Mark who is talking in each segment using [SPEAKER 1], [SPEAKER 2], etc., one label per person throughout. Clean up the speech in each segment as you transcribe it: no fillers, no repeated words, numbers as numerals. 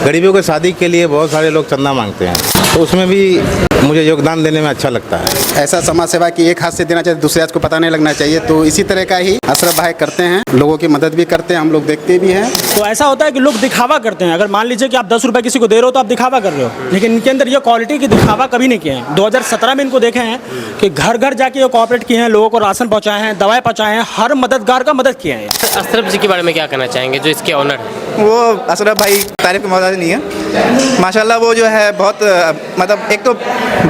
[SPEAKER 1] गरीबों की शादी के लिए बहुत सारे लोग चंदा मांगते हैं, तो उसमें भी मुझे योगदान देने में अच्छा लगता है।
[SPEAKER 2] ऐसा समाज सेवा की एक हाथ से देना चाहिए, दूसरे हाथ को पता नहीं लगना चाहिए। तो इसी तरह का ही अशरफ भाई करते हैं, लोगों की मदद भी करते हैं, हम लोग देखते भी हैं।
[SPEAKER 3] तो ऐसा होता है कि लोग दिखावा करते हैं। अगर मान लीजिए कि आप 10 रुपए किसी को दे रहे हो तो आप दिखावा कर रहे हो, लेकिन इनके अंदर ये क्वालिटी की दिखावा कभी नहीं किए हैं। 2017 में इनको देखे हैं कि घर घर जाके ये कोऑपरेट किए हैं, लोगों को राशन पहुँचाए हैं, दवाएं पहुँचाए हैं, हर मददगार का मदद किए हैं।
[SPEAKER 4] अशरफ जी के बारे में क्या कहना चाहेंगे जो इसके ऑनर हैं?
[SPEAKER 5] वो अशरफ भाई तारीफ के मोहताज नहीं है माशाल्लाह। वो जो है बहुत मतलब एक तो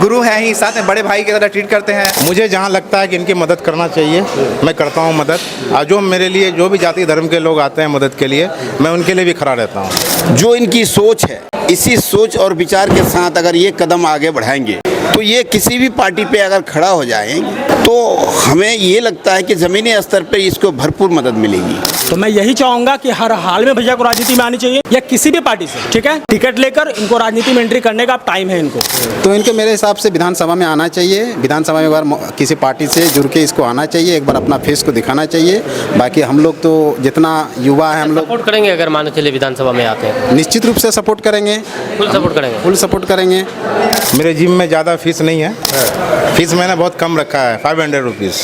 [SPEAKER 5] गुरु है ही, साथ में बड़े भाई की तरह ट्रीट करते हैं।
[SPEAKER 1] मुझे जहाँ लगता है कि इनकी मदद करना चाहिए, मैं करता हूँ मदद। और जो मेरे लिए जो भी जाति धर्म के लोग आते हैं मदद के लिए, मैं उनके लिए भी खड़ा रहता हूँ।
[SPEAKER 6] जो इनकी सोच है, इसी सोच और विचार के साथ अगर ये कदम आगे बढ़ाएंगे तो ये किसी भी पार्टी पे अगर खड़ा हो जाएंगे तो हमें ये लगता है कि ज़मीनी स्तर पे इसको भरपूर मदद मिलेगी।
[SPEAKER 3] तो मैं यही चाहूंगा कि हर हाल में भैया को राजनीति में आनी चाहिए, या किसी भी पार्टी से, ठीक है, टिकट लेकर इनको राजनीति में एंट्री करने का अब टाइम है इनको।
[SPEAKER 2] तो इनके मेरे हिसाब से विधानसभा में आना चाहिए, विधानसभा में एक बार किसी पार्टी से जुड़ के इसको आना चाहिए, एक बार अपना फेस को दिखाना चाहिए। बाकी हम लोग तो जितना युवा है हम लोग
[SPEAKER 4] सपोर्ट करेंगे अगर मान चलिए विधानसभा में आते हैं?
[SPEAKER 2] निश्चित रूप से सपोर्ट करेंगे,
[SPEAKER 4] फुल सपोर्ट करेंगे।
[SPEAKER 2] फुल सपोर्ट करेंगे।
[SPEAKER 1] मेरे जिम में ज़्यादा फीस नहीं है, फीस मैंने बहुत कम रखा है, 500 रुपीज़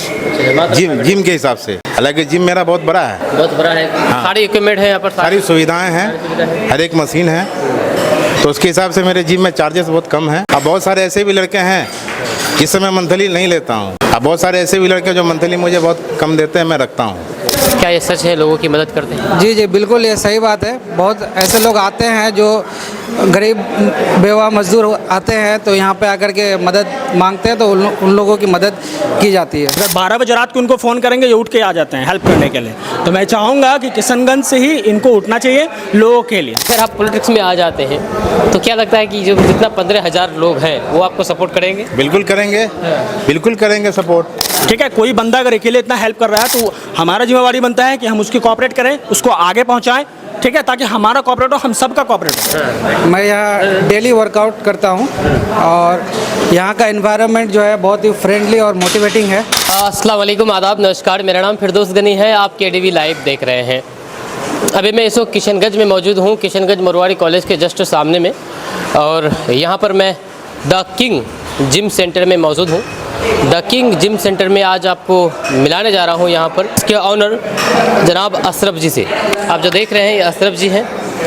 [SPEAKER 1] जिम के हिसाब से। हालांकि जिम मेरा बहुत बड़ा है,
[SPEAKER 4] बहुत बड़ा है। सारी इक्विपमेंट है यहाँ पर,
[SPEAKER 1] सारी सुविधाएं हैं, हर एक मशीन है, तो उसके हिसाब से मेरे जिम में चार्जेस बहुत कम है। अब बहुत सारे ऐसे भी लड़के हैं जिससे मैं मंथली नहीं लेता हूँ। अब बहुत सारे ऐसे भी लड़के जो मंथली मुझे बहुत कम देते हैं, मैं रखता हूँ।
[SPEAKER 4] क्या ये सच है लोगों की मदद करते हैं?
[SPEAKER 7] जी जी बिल्कुल, ये सही बात है। बहुत ऐसे लोग आते हैं जो गरीब बेवा मजदूर आते हैं, तो यहाँ पे आकर के मदद मांगते हैं, तो उन लोगों की मदद की जाती है।
[SPEAKER 3] अगर 12 बजे रात को इनको फ़ोन करेंगे, ये उठ के आ जाते हैं हेल्प करने के लिए। तो मैं चाहूँगा कि किशनगंज से ही इनको उठना चाहिए लोगों के लिए।
[SPEAKER 4] अगर आप पॉलिटिक्स में आ जाते हैं तो क्या लगता है कि जो जितना 15,000 लोग हैं वो आपको सपोर्ट करेंगे?
[SPEAKER 1] बिल्कुल करेंगे, बिल्कुल करेंगे सपोर्ट।
[SPEAKER 3] ठीक है, कोई बंदा अगर अकेले इतना हेल्प कर रहा है तो हमारा जिम्मेवारी बनता है कि हम उसकी कोऑपरेट करें, उसको आगे पहुँचाएँ, ठीक है, ताकि हमारा कोऑपरेट हो, हम सबका कोऑपरेट हो।
[SPEAKER 7] मैं यहाँ डेली वर्कआउट करता हूँ और यहाँ का एनवायरनमेंट जो है बहुत ही फ्रेंडली और मोटिवेटिंग है।
[SPEAKER 4] अस्सलाम वालेकुम, आदाब, नमस्कार। मेरा नाम फिरदौस गनी है, आप KDV लाइव देख रहे हैं। अभी मैं इस वक्त किशनगंज में मौजूद हूँ, किशनगंज मरवाड़ी कॉलेज के जस्ट सामने में, और यहाँ पर मैं द किंग जिम सेंटर में मौजूद हूँ। द किंग जिम सेंटर में आज आपको मिलाने जा रहा हूँ यहाँ पर इसके ऑनर जनाब अशरफ जी से। आप जो देख रहे हैं ये अशरफ जी हैं,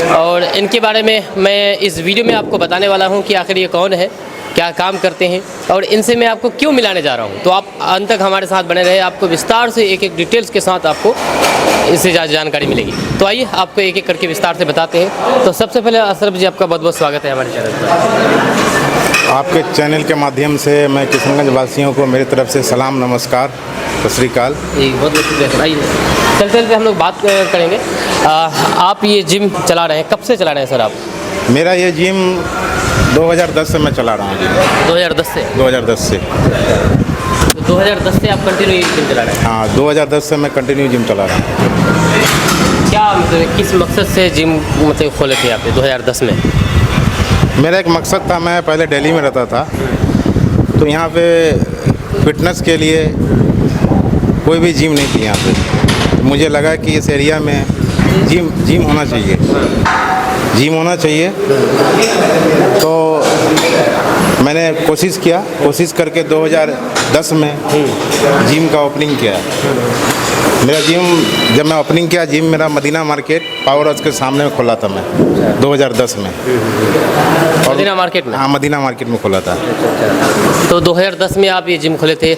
[SPEAKER 4] और इनके बारे में मैं इस वीडियो में आपको बताने वाला हूँ कि आखिर ये कौन है, क्या काम करते हैं, और इनसे मैं आपको क्यों मिलाने जा रहा हूँ। तो आप अंत तक हमारे साथ बने रहे, आपको विस्तार से एक एक डिटेल्स के साथ आपको इससे जानकारी मिलेगी। तो आइए आपको एक एक करके विस्तार से बताते हैं। तो सबसे पहले अशरफ जी, आपका बहुत बहुत स्वागत है हमारे चैनल पर।
[SPEAKER 1] आपके चैनल के माध्यम से मैं किशनगंज वासियों को मेरी तरफ से सलाम, नमस्कार, सत श्री अकाल।
[SPEAKER 4] जी बहुत बहुत शुक्रिया। आइए चलते चलते हम लोग बात करेंगे। आप ये जिम चला रहे हैं, कब से चला रहे हैं सर आप?
[SPEAKER 1] मेरा ये जिम 2010 से मैं चला रहा हूँ।
[SPEAKER 4] 2010 से?
[SPEAKER 1] 2010 से।
[SPEAKER 4] तो 2010 से आप कंटिन्यू जिम चला रहे हैं?
[SPEAKER 1] हाँ, 2010 से मैं कंटिन्यू जिम चला रहा हूँ।
[SPEAKER 4] क्या मतलब किस मकसद से जिम मतलब खोले थे आप 2010 में?
[SPEAKER 1] मेरा एक मकसद था, मैं पहले दिल्ली में रहता था, तो यहाँ पे फिटनेस के लिए कोई भी जिम नहीं थी यहाँ पे। मुझे लगा कि इस एरिया में जिम होना चाहिए, जिम होना चाहिए। तो मैंने कोशिश करके 2010 में जिम का ओपनिंग किया। मेरा जिम जब मैं ओपनिंग किया, जिम मेरा मदीना मार्केट पावर हाउस के सामने में खोला था मैं 2010 में।
[SPEAKER 4] मदीना मार्केट में?
[SPEAKER 1] हाँ, मदीना मार्केट में खोला था।
[SPEAKER 4] तो 2010 में आप ये जिम खोले थे।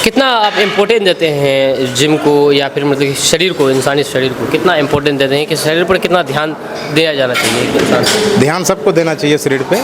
[SPEAKER 4] कितना आप इम्पोर्टेंस देते हैं जिम को, या फिर मतलब कि शरीर को, इंसानी शरीर को कितना इम्पोर्टेंस देते हैं कि शरीर पर कितना ध्यान दिया जाना चाहिए इंसान?
[SPEAKER 1] ध्यान सबको देना चाहिए शरीर पे।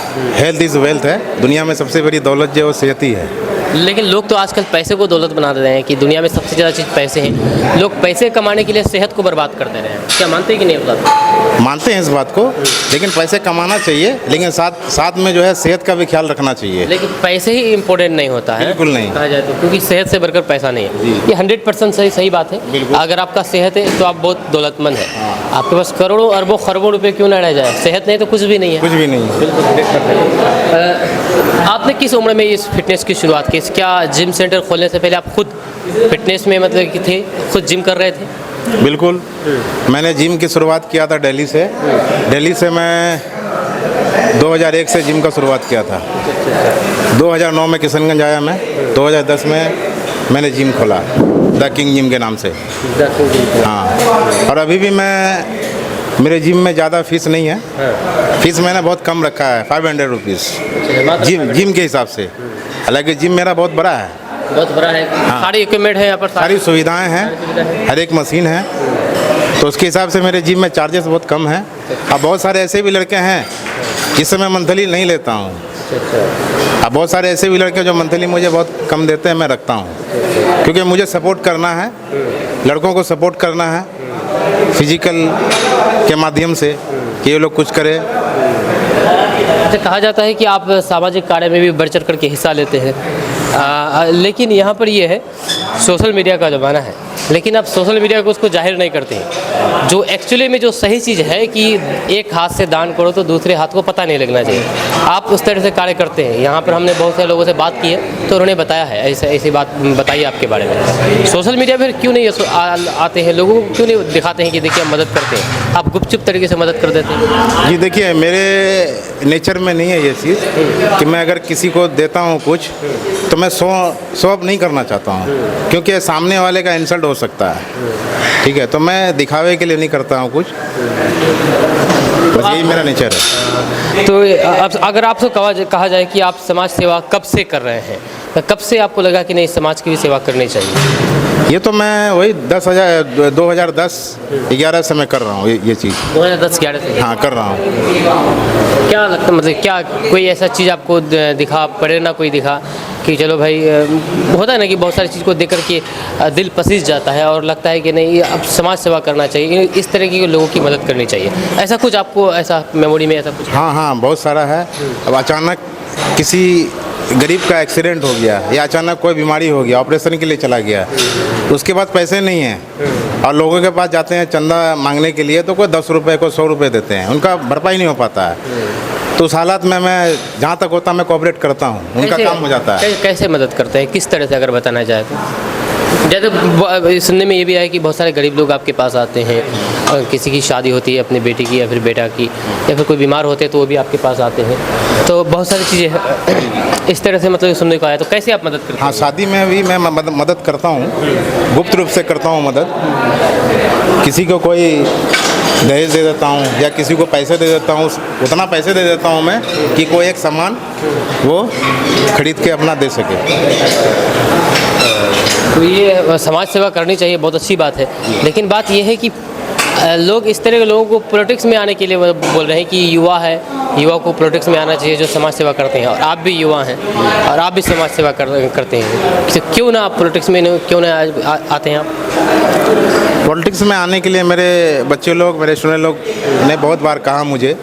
[SPEAKER 1] हेल्थ इज़ वेल्थ है। दुनिया में सबसे बड़ी दौलत जो है वो सेहत ही है।
[SPEAKER 4] लेकिन लोग तो आजकल पैसे को दौलत बना दे रहे हैं कि दुनिया में सबसे ज़्यादा चीज़ पैसे हैं। लोग पैसे कमाने के लिए सेहत को बर्बाद कर दे रहे हैं। क्या मानते हैं कि नहीं बात?
[SPEAKER 1] मानते हैं इस बात को, लेकिन पैसे कमाना चाहिए, लेकिन साथ में जो है सेहत का भी ख्याल रखना चाहिए।
[SPEAKER 4] लेकिन पैसे ही इम्पोर्टेंट नहीं होता है,
[SPEAKER 1] बिल्कुल नहीं
[SPEAKER 4] कहा जाए तो, क्योंकि सेहत से बढ़कर पैसा नहीं है। ये 100% सही बात है। अगर आपका सेहत है तो आप बहुत दौलतमंद है। आपके पास करोड़ों अरबों खरबों रुपए क्यों ना रह जाए, सेहत नहीं तो कुछ भी नहीं है।
[SPEAKER 1] कुछ भी नहीं।
[SPEAKER 4] आपने किस उम्र में इस फिटनेस की शुरुआत की? क्या जिम सेंटर खोलने से पहले आप खुद फिटनेस में मतलब कि थे, खुद जिम कर रहे थे?
[SPEAKER 1] बिल्कुल। मैंने जिम की शुरुआत किया था दिल्ली से। दिल्ली से मैं 2001 से जिम का शुरुआत किया था। 2009 में किशनगंज आया मैं। 2010 में मैंने जिम खोला द किंग जिम के नाम से। हाँ, और अभी भी मैं मेरे जिम में ज़्यादा फीस नहीं है। फीस मैंने बहुत कम रखा है, 500 रुपीज़ जिम के हिसाब से। हालांकि जिम मेरा बहुत बड़ा है,
[SPEAKER 4] बहुत बड़ा है। सारी इक्विपमेंट है यहाँ पर,
[SPEAKER 1] सारी सुविधाएं हैं, हर एक मशीन है, तो उसके हिसाब से मेरे जिम में चार्जेस बहुत कम हैं। अब बहुत सारे ऐसे भी लड़के हैं जिससे मैं मंथली नहीं लेता हूँ। अब बहुत सारे ऐसे भी लड़के जो मंथली मुझे बहुत कम देते हैं, मैं रखता हूँ, क्योंकि मुझे सपोर्ट करना है, लड़कों को सपोर्ट करना है फिजिकल के माध्यम से कि ये लोग कुछ करें।
[SPEAKER 4] अच्छा, कहा जाता है कि आप सामाजिक कार्य में भी बढ़ चढ़ करके हिस्सा लेते हैं, लेकिन यहाँ पर ये है सोशल मीडिया का ज़माना है, लेकिन आप सोशल मीडिया को उसको जाहिर नहीं करते हैं। जो एक्चुअली में जो सही चीज़ है कि एक हाथ से दान करो तो दूसरे हाथ को पता नहीं लगना चाहिए, आप उस तरह से कार्य करते हैं। यहाँ पर हमने बहुत सारे लोगों से बात की है तो उन्होंने बताया है, ऐसी बात बताइए आपके बारे में। सोशल मीडिया पर क्यों नहीं आते हैं, लोगों को क्यों नहीं दिखाते हैं कि देखिए हम मदद करते हैं, आप गुपचुप तरीके से मदद कर देते हैं?
[SPEAKER 1] जी देखिए, मेरे नेचर में नहीं है ये चीज़ कि मैं अगर किसी को देता हूँ कुछ तो मैं शो ऑफ नहीं करना चाहता हूँ, क्योंकि सामने वाले का इंसल्ट हो सकता है। ठीक है, तो मैं दिखावे के लिए नहीं करता हूँ कुछ, बस यही मेरा नेचर है।
[SPEAKER 4] तो अगर आपसे कहा जाए कि आप समाज सेवा कब से कर रहे हैं, तो कब से आपको लगा कि नहीं समाज की भी सेवा करनी चाहिए?
[SPEAKER 1] ये तो मैं वही 2010-11 से मैं कर रहा हूँ ये चीज़।
[SPEAKER 4] 2010-11 से?
[SPEAKER 1] हाँ, कर रहा हूँ।
[SPEAKER 4] क्या लगता, मतलब क्या कोई ऐसा चीज़ आपको दिखा, प्रेरणा कोई दिखा कि चलो भाई, होता है ना कि बहुत सारी चीज़ को देख कर के दिल पसीज जाता है और लगता है कि नहीं अब समाज सेवा करना चाहिए, इस तरह के लोगों की मदद करनी चाहिए, ऐसा कुछ आपको ऐसा मेमोरी में ऐसा कुछ?
[SPEAKER 1] हाँ, बहुत सारा है। अब अचानक किसी गरीब का एक्सीडेंट हो गया या अचानक कोई बीमारी हो गया, ऑपरेशन के लिए चला गया, उसके बाद पैसे नहीं हैं और लोगों के पास जाते हैं चंदा मांगने के लिए, तो कोई 10 रुपये को 100 रुपये देते हैं, उनका भरपाई नहीं हो पाता है। तो उस हालात में मैं जहाँ तक होता मैं कोऑपरेट करता हूँ, उनका काम हो जाता है।
[SPEAKER 4] कैसे मदद करते हैं, किस तरह से अगर बताना चाहे तो? जैसे सुनने में ये भी आया कि बहुत सारे गरीब लोग आपके पास आते हैं, किसी की शादी होती है अपने बेटी की या फिर बेटा की, या फिर कोई बीमार होते हैं तो वो भी आपके पास आते हैं, तो बहुत सारी चीज़ें इस तरह से मतलब सुनने को आया। तो कैसे आप मदद करते हैं?
[SPEAKER 1] हाँ, शादी में भी मैं मदद करता हूँ, गुप्त रूप से करता हूँ मदद। किसी को कोई दहेज दे देता हूँ या किसी को पैसे दे देता हूँ, उतना पैसे दे देता हूँ मैं कि कोई एक सामान वो खरीद के अपना दे सके।
[SPEAKER 4] तो ये समाज सेवा करनी चाहिए, बहुत अच्छी बात है, लेकिन बात ये है कि लोग इस तरह के लोगों को पॉलिटिक्स में आने के लिए बोल रहे हैं कि युवा है, युवा को पॉलिटिक्स में आना चाहिए जो समाज सेवा करते हैं, और आप भी युवा हैं और आप भी समाज सेवा करते हैं, तो क्यों ना आप पॉलिटिक्स में क्यों ना आते हैं आप?
[SPEAKER 1] पॉलिटिक्स में आने के लिए मेरे बच्चे लोग, मेरे स्टूडेंट लोग ने बहुत बार कहा मुझे,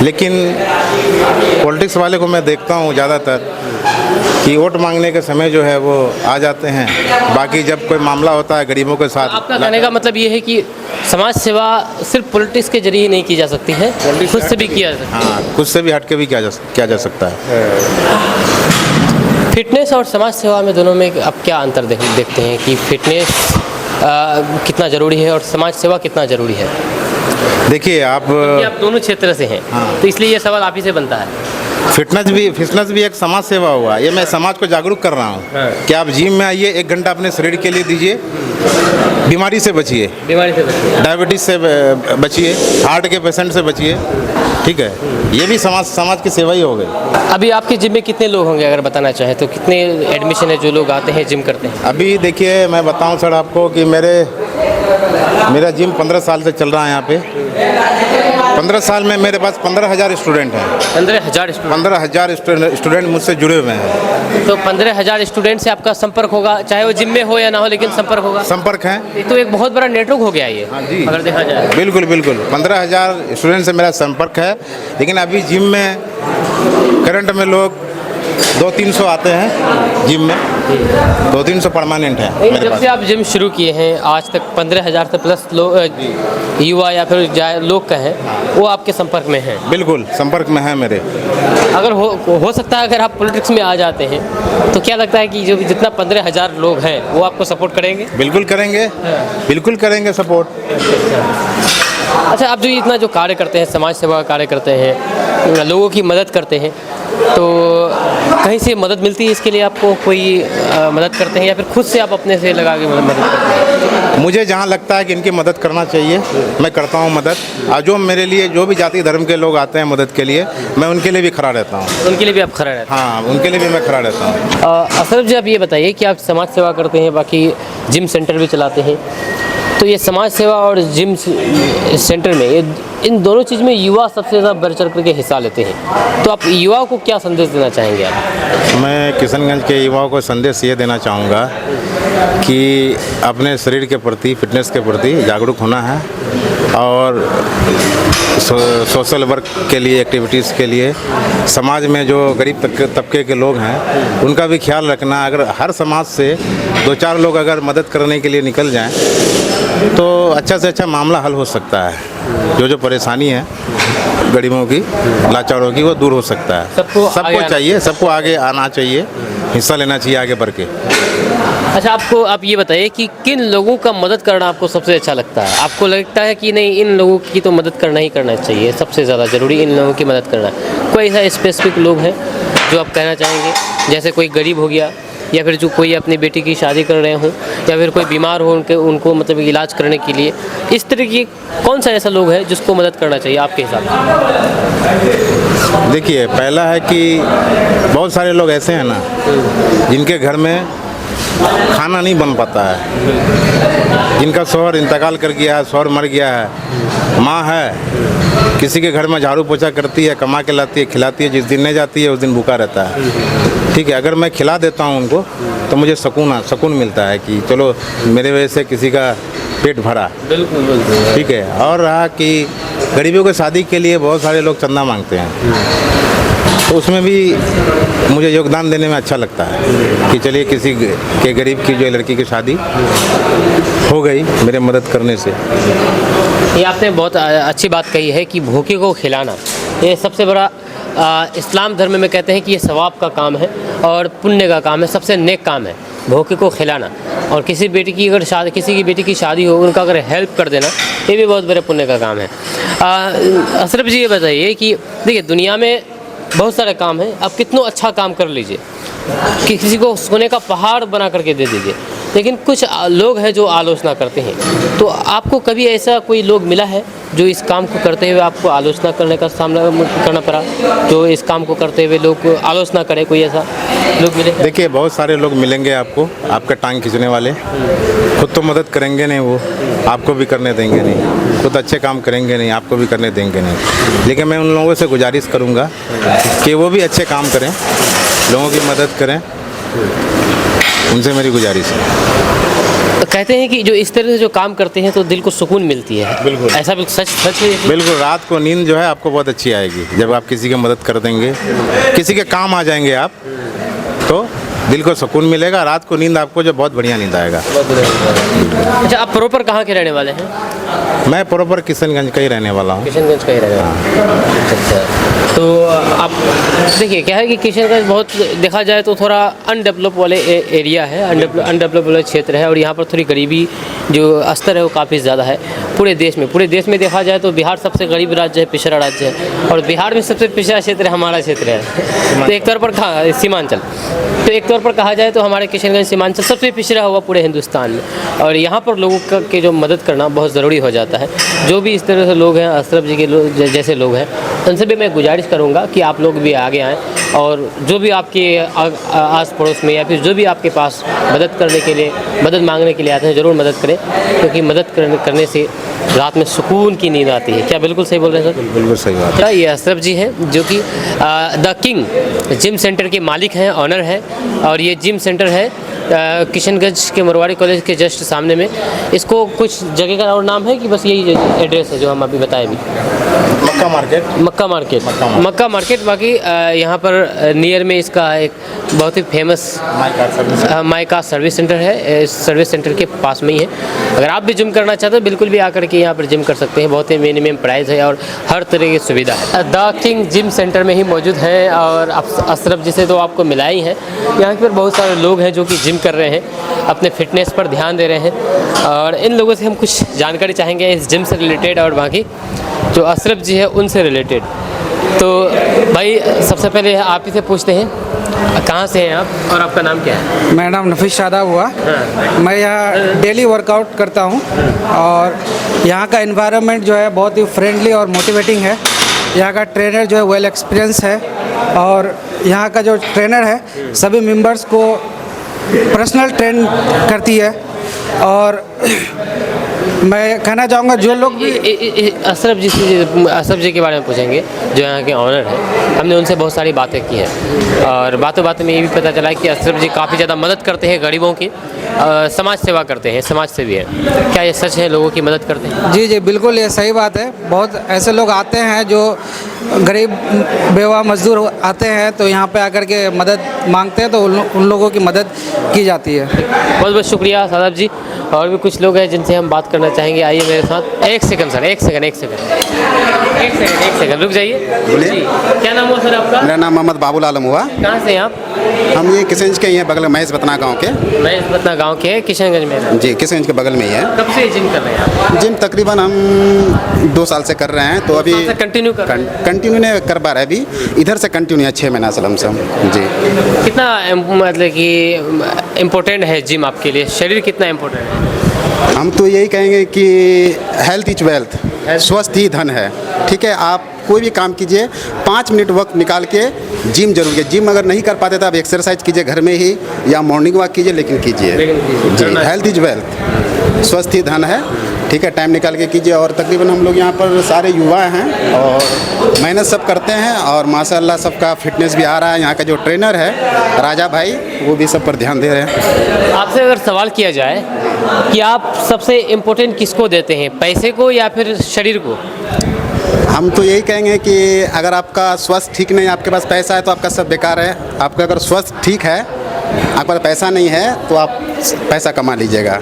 [SPEAKER 1] लेकिन पॉलिटिक्स वाले को मैं देखता हूँ ज़्यादातर कि वोट मांगने के समय जो है वो आ जाते हैं, बाकी जब कोई मामला होता है गरीबों के साथ।
[SPEAKER 4] आपका कहने का मतलब ये है कि समाज सेवा सिर्फ पॉलिटिक्स के जरिए नहीं की जा सकती है, खुद से भी किया जा सकता है।
[SPEAKER 1] हाँ, खुद से भी हट के भी किया जा सकता है।
[SPEAKER 4] फिटनेस और समाज सेवा में दोनों में आप क्या अंतर देखते हैं कि फिटनेस कितना ज़रूरी है और समाज सेवा कितना ज़रूरी है?
[SPEAKER 1] देखिए आप
[SPEAKER 4] दोनों क्षेत्र से हैं, तो इसलिए ये सवाल आप ही से बनता है।
[SPEAKER 1] फिटनेस भी एक समाज सेवा हुआ, ये मैं समाज को जागरूक कर रहा हूँ कि आप जिम में आइए, 1 घंटा अपने शरीर के लिए दीजिए, बीमारी से बचिए, डायबिटीज़ से बचिए, हार्ट के पेशेंट से बचिए। ठीक है, ये भी समाज की सेवा ही हो गई।
[SPEAKER 4] अभी आपके जिम में कितने लोग होंगे अगर बताना चाहें तो, कितने एडमिशन है जो लोग आते हैं जिम करते हैं?
[SPEAKER 1] अभी देखिए मैं बताऊं सर आपको कि मेरा जिम 15 साल से चल रहा है यहाँ पे। 15 साल में मेरे पास 15,000 स्टूडेंट हैं। 15,000 स्टूडेंट मुझसे जुड़े हुए हैं।
[SPEAKER 4] तो 15,000 स्टूडेंट से आपका संपर्क होगा, चाहे वो जिम में हो या ना हो, लेकिन संपर्क होगा।
[SPEAKER 1] संपर्क है
[SPEAKER 4] तो एक बहुत बड़ा नेटवर्क हो गया ये।
[SPEAKER 1] हाँ जी,
[SPEAKER 4] अगर देखा जाए
[SPEAKER 1] बिल्कुल 15,000 स्टूडेंट से मेरा संपर्क है। लेकिन अभी जिम में करंट में लोग 200-300 आते हैं जिम में, 200-300 परमानेंट है
[SPEAKER 4] लेकिन
[SPEAKER 1] मेरे
[SPEAKER 4] जब
[SPEAKER 1] पास।
[SPEAKER 4] से आप जिम शुरू किए हैं आज तक 15,000 से प्लस लोग युवा या फिर लोग कहें वो आपके संपर्क में हैं।
[SPEAKER 1] बिल्कुल संपर्क में है मेरे।
[SPEAKER 4] अगर हो सकता है अगर आप पॉलिटिक्स में आ जाते हैं तो क्या लगता है कि जो भी जितना 15,000 लोग हैं वो आपको सपोर्ट करेंगे?
[SPEAKER 1] बिल्कुल करेंगे, बिल्कुल करेंगे सपोर्ट।
[SPEAKER 4] अच्छा, आप जो इतना जो कार्य करते हैं, समाज सेवा का कार्य करते हैं, लोगों की मदद करते हैं, तो कहीं से मदद मिलती है इसके लिए आपको? कोई मदद करते हैं या फिर खुद से आप अपने से लगा के मदद करते हैं?
[SPEAKER 1] मुझे जहाँ लगता है कि इनकी मदद करना चाहिए मैं करता हूँ मदद। और जो मेरे लिए जो भी जाति धर्म के लोग आते हैं मदद के लिए, मैं उनके लिए भी खड़ा रहता हूँ।
[SPEAKER 4] उनके लिए भी आप खड़ा रहते
[SPEAKER 1] हाँ, उनके लिए भी मैं खड़ा रहता हूँ।
[SPEAKER 4] हैं। असरफ जी, आप ये बताइए कि आप समाज सेवा करते हैं, बाकी जिम सेंटर भी चलाते हैं, तो ये समाज सेवा और जिम सेंटर में इन दोनों चीज़ में युवा सबसे ज़्यादा बढ़ चढ़ करके हिस्सा लेते हैं, तो आप युवाओं को क्या संदेश देना चाहेंगे आप?
[SPEAKER 1] मैं किशनगंज के युवाओं को संदेश ये देना चाहूँगा कि अपने शरीर के प्रति, फिटनेस के प्रति जागरूक होना है और सोशल वर्क के लिए, एक्टिविटीज़ के लिए समाज में जो गरीब तबके के लोग हैं उनका भी ख्याल रखना। अगर हर समाज से 2-4 लोग अगर मदद करने के लिए निकल जाएं तो अच्छा से अच्छा मामला हल हो सकता है। जो परेशानी है गरीबों की, लाचारों की, वो दूर हो सकता है। सबको चाहिए, सबको आगे आना चाहिए, हिस्सा लेना चाहिए आगे बढ़ के।
[SPEAKER 4] अच्छा, आप ये बताइए कि किन लोगों का मदद करना आपको सबसे अच्छा लगता है? आपको लगता है कि नहीं, इन लोगों की तो मदद करना ही करना चाहिए, सबसे ज़्यादा ज़रूरी इन लोगों की मदद करना है? कोई ऐसा स्पेसिफिक लोग हैं जो आप कहना चाहेंगे, जैसे कोई गरीब हो गया या फिर जो कोई अपनी बेटी की शादी कर रहे हों या फिर कोई बीमार हो उनको मतलब इलाज करने के लिए, इस तरह की कौन सा ऐसा लोग है जिसको मदद करना चाहिए आपके हिसाब से?
[SPEAKER 1] देखिए, पहला है कि बहुत सारे लोग ऐसे हैं ना जिनके घर में खाना नहीं बन पाता है, जिनका शौहर इंतकाल कर गया है, शौहर मर गया है, माँ है किसी के घर में झाड़ू पोछा करती है, कमा के लाती है, खिलाती है, जिस दिन नहीं जाती है उस दिन भूखा रहता है। ठीक है, अगर मैं खिला देता हूँ उनको तो मुझे सुकून मिलता है कि चलो मेरे वजह से किसी का पेट भरा।
[SPEAKER 4] बिल्कुल बिल्कुल।
[SPEAKER 1] ठीक है, और रहा कि गरीबों की शादी के लिए बहुत सारे लोग चंदा मांगते हैं, तो उसमें भी मुझे योगदान देने में अच्छा लगता है कि चलिए किसी के गरीब की जो लड़की की शादी हो गई मेरे मदद करने से।
[SPEAKER 4] ये आपने बहुत अच्छी बात कही है कि भूखे को खिलाना, ये सबसे बड़ा इस्लाम धर्म में कहते हैं कि ये सवाब का काम है और पुण्य का काम है, सबसे नेक काम है भूखे को खिलाना। और किसी बेटी की अगर शादी, किसी की बेटी की शादी हो, उनका अगर हेल्प कर देना, ये भी बहुत बड़े पुण्य का काम है। अशरफ जी, ये बताइए कि देखिए दुनिया में बहुत सारे काम हैं, आप कितना अच्छा काम कर लीजिए, किसी को सोने का पहाड़ बना करके दे दीजिए, लेकिन कुछ लोग हैं जो आलोचना करते हैं। तो आपको कभी ऐसा कोई लोग मिला है जो इस काम को करते हुए आपको आलोचना करने का सामना करना पड़ा, जो इस काम को करते हुए लोग आलोचना करे, कोई ऐसा लोग मिले?
[SPEAKER 1] देखिए, बहुत सारे लोग मिलेंगे आपको, आपका टांग खींचने वाले। खुद तो मदद करेंगे नहीं, वो आपको भी करने देंगे नहीं, खुद अच्छे काम करेंगे नहीं, आपको भी करने देंगे नहीं। लेकिन मैं उन लोगों से गुजारिश करूँगा कि वो भी अच्छे काम करें, लोगों की मदद करें, उनसे मेरी गुजारिश है।
[SPEAKER 4] कहते हैं कि जो इस तरह से जो काम करते हैं तो दिल को सुकून मिलती है।
[SPEAKER 1] बिल्कुल।
[SPEAKER 4] ऐसा भी सच है?
[SPEAKER 1] बिल्कुल, रात को नींद जो है आपको बहुत अच्छी आएगी जब आप किसी की मदद कर देंगे, किसी के काम आ जाएंगे आप, तो दिल को सुकून मिलेगा, रात को नींद आपको जो बहुत बढ़िया नींद आएगा।
[SPEAKER 4] अच्छा, आप प्रॉपर कहाँ के रहने वाले हैं?
[SPEAKER 1] मैं प्रॉपर किशनगंज का ही रहने वाला हूँ।
[SPEAKER 4] किशनगंज का ही रहने वाले हैं। अच्छा, तो आप देखिए क्या है कि किशनगंज बहुत देखा जाए तो थोड़ा अनडेवलप वाले एरिया है, अनडेवलप वाले क्षेत्र है, और यहाँ पर थोड़ी गरीबी जो स्तर है वो काफ़ी ज़्यादा है पूरे देश में देखा जाए तो बिहार सबसे गरीब राज्य है, पिछड़ा राज्य है, और बिहार में सबसे पिछड़ा क्षेत्र हमारा क्षेत्र है। तो एक तौर पर सीमांचल, तो एक तौर पर कहा जाए तो हमारे किशनगंज सीमांचल सबसे पिछड़ा हुआ पूरे हिंदुस्तान में, और यहाँ पर लोगों के जो मदद करना बहुत ज़रूरी हो जाता है। जो भी इस तरह से लोग हैं, अशरफ जी के जैसे लोग हैं, उनसे भी मैं गुजारिश करूँगा कि आप लोग भी आगे आएँ, और जो भी आपके आस पड़ोस में या फिर जो भी आपके पास मदद करने के लिए, मदद मांगने के लिए आते हैं, ज़रूर मदद करें, क्योंकि मदद करने से रात में सुकून की नींद आती है। क्या बिल्कुल सही बोल रहे हैं सर?
[SPEAKER 1] बिल्कुल सही बात है।
[SPEAKER 4] ये अशरफ जी हैं जो कि द किंग जिम सेंटर के मालिक हैं, ऑनर हैं, और ये जिम सेंटर है किशनगंज के मरवाड़ी कॉलेज के जस्ट सामने में। इसको कुछ जगह का और नाम है कि बस यही एड्रेस है जो हम अभी बताए अभी?
[SPEAKER 1] मक्का मार्केट।
[SPEAKER 4] मक्का मार्केट। बाकी यहाँ पर नियर में इसका एक बहुत ही famous my car service centre है। इस सर्विस सेंटर के पास में ही है। अगर आप भी जिम करना चाहते हो बिल्कुल भी आकर के यहाँ पर जिम कर सकते हैं। बहुत ही मिनिमम प्राइस है और हर तरह की सुविधा है। द किंग जिम सेंटर में ही मौजूद है और अशरफ जी से तो आपको मिला ही है। यहाँ पर बहुत सारे लोग हैं जो कि जिम कर रहे हैं, अपने फिटनेस पर ध्यान दे रहे हैं और इन लोगों से हम कुछ जानकारी चाहेंगे इस जिम से रिलेटेड और बाकी जो अशरफ जी है उनसे रिलेटेड। तो भाई सबसे पहले आप ही से पूछते हैं, कहाँ से हैं आप और आपका नाम क्या है?
[SPEAKER 7] मेरा नाम नफीस शादाब हुआ। मैं यहाँ डेली वर्कआउट करता हूँ और यहाँ का एनवायरनमेंट जो है बहुत ही फ्रेंडली और मोटिवेटिंग है। यहाँ का ट्रेनर जो है वेल एक्सपीरियंस है और यहाँ का जो ट्रेनर है सभी मेंबर्स को पर्सनल ट्रेन करती है। और मैं कहना चाहूँगा जो लोग भी
[SPEAKER 4] अशरफ जी के बारे में पूछेंगे जो यहाँ के ऑनर हैं। हमने उनसे बहुत सारी बातें की हैं और बातों में ये भी पता चला कि अशरफ जी काफ़ी ज़्यादा मदद करते हैं गरीबों की, समाज सेवा करते हैं, समाज सेवी है। क्या ये सच है, लोगों की मदद करते हैं?
[SPEAKER 7] जी बिल्कुल ये सही बात है। बहुत ऐसे लोग आते हैं जो गरीब बेवा मजदूर आते हैं तो यहाँ पे आकर के मदद मांगते हैं तो उन लोगों की मदद की जाती है।
[SPEAKER 4] बहुत बहुत शुक्रिया साहब जी। और भी कुछ लोग हैं जिनसे हम बात करना चाहेंगे। आइए मेरे साथ। एक सेकंड सर, एक सेकंड रुक जाइए।
[SPEAKER 2] बोलिए।
[SPEAKER 4] क्या नाम हुआ सर आपका?
[SPEAKER 2] मेरा नाम मोहम्मद बाबुल आलम हुआ।
[SPEAKER 4] कहाँ से हैं आप?
[SPEAKER 2] हम ये किशनगंज के ही हैं, बगल में महेश बतना गाँव के।
[SPEAKER 4] मैं बतना गांव के किशनगंज में।
[SPEAKER 2] जी किशनगंज के बगल में ही है।
[SPEAKER 4] कब से जिम कर रहे हैं आप?
[SPEAKER 2] जिम तकरीबन हम 2 साल से कर रहे हैं। तो अभी
[SPEAKER 4] कंटिन्यू कर रहे हैं?
[SPEAKER 2] कंटिन्यू नहीं कर पा रहे अभी, इधर से कंटिन्यू है 6 महीना से लमसम। जी
[SPEAKER 4] कितना मतलब कि इम्पोर्टेंट है जिम आपके लिए? शरीर कितना इम्पोर्टेंट है?
[SPEAKER 2] हम तो यही कहेंगे कि हेल्थ इज वेल्थ, स्वस्थ ही धन है। ठीक है, आप कोई भी काम कीजिए 5 मिनट वक्त निकाल के जिम जरूर कीजिए। जिम अगर नहीं कर पाते तो आप एक्सरसाइज कीजिए घर में ही या मॉर्निंग वॉक कीजिए, लेकिन कीजिए। जी हेल्थ इज वेल्थ, स्वस्थ ही धन है। ठीक है, टाइम निकाल के कीजिए। और तकरीबन हम लोग यहाँ पर सारे युवा हैं और मेहनत सब करते हैं और माशाल्लाह सबका फिटनेस भी आ रहा है। यहाँ का जो ट्रेनर है राजा भाई वो भी सब पर ध्यान दे रहे हैं।
[SPEAKER 4] आपसे अगर सवाल किया जाए कि आप सबसे इम्पोर्टेंट किसको देते हैं, पैसे को या फिर शरीर को?
[SPEAKER 2] हम तो यही कहेंगे कि अगर आपका स्वास्थ्य ठीक नहीं है, आपके पास पैसा है तो आपका सब बेकार है। आपका अगर स्वास्थ्य ठीक है, आपके पास पैसा नहीं है तो आप पैसा कमा लीजिएगा।